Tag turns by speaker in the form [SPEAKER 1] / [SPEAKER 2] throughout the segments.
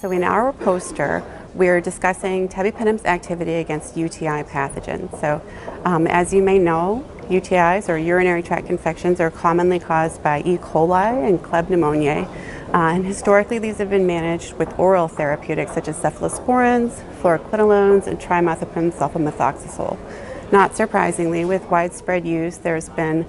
[SPEAKER 1] So in our poster, we're discussing Tebipenem's activity against UTI pathogens. So as you may know, UTIs, or urinary tract infections, are commonly caused by E. coli and Kleb pneumoniae. And historically, these have been managed with oral therapeutics such as cephalosporins, fluoroquinolones, and trimethoprim sulfamethoxazole. Not surprisingly, with widespread use, it's been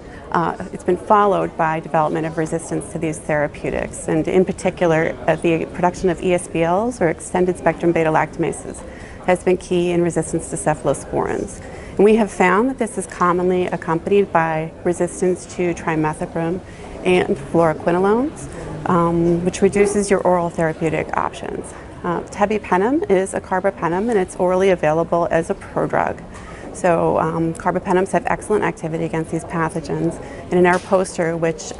[SPEAKER 1] followed by development of resistance to these therapeutics, and in particular, the production of ESBLs, or extended spectrum beta-lactamases, has been key in resistance to cephalosporins. And we have found that this is commonly accompanied by resistance to trimethoprim and fluoroquinolones, which reduces your oral therapeutic options. Tebipenem is a carbapenem, and it's orally available as a prodrug. So carbapenems have excellent activity against these pathogens. And in our poster, which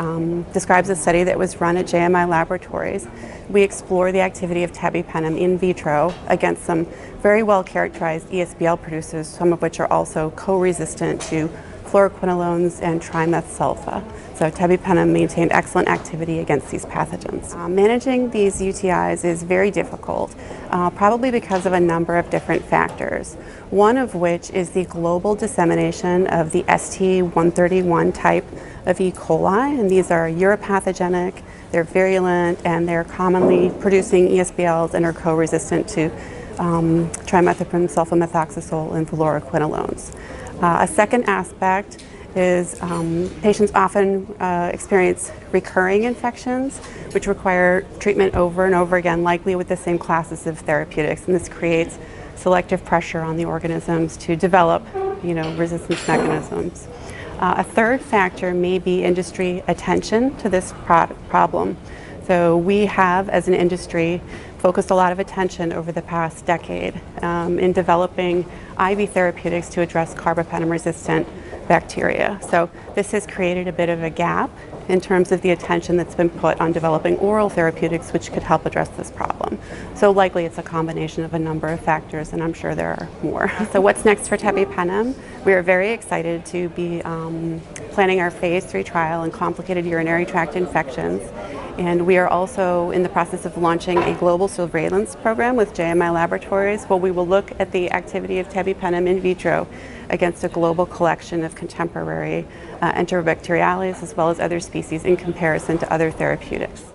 [SPEAKER 1] describes a study that was run at JMI Laboratories, we explore the activity of tebipenem in vitro against some very well-characterized ESBL producers, some of which are also co-resistant to fluoroquinolones and trimethsulfa. So tebipenem maintained excellent activity against these pathogens. Managing these UTIs is very difficult, probably because of a number of different factors. One of which is the global dissemination of the ST131 type of E. coli, and these are uropathogenic, they're virulent, and they're commonly producing ESBLs and are co-resistant to trimethoprim sulfamethoxazole and fluoroquinolones. A second aspect is patients often experience recurring infections, which require treatment over and over again, likely with the same classes of therapeutics, and this creates selective pressure on the organisms to develop, resistance mechanisms. A third factor may be industry attention to this problem. So we have, as an industry, focused a lot of attention over the past decade in developing IV therapeutics to address carbapenem-resistant bacteria. So this has created a bit of a gap in terms of the attention that's been put on developing oral therapeutics which could help address this problem. So likely it's a combination of a number of factors, and I'm sure there are more. So what's next for tebipenem? We are very excited to be planning our phase 3 trial in complicated urinary tract infections. And we are also in the process of launching a global surveillance program with JMI Laboratories, where we will look at the activity of tebipenem in vitro against a global collection of contemporary Enterobacteriales as well as other species in comparison to other therapeutics.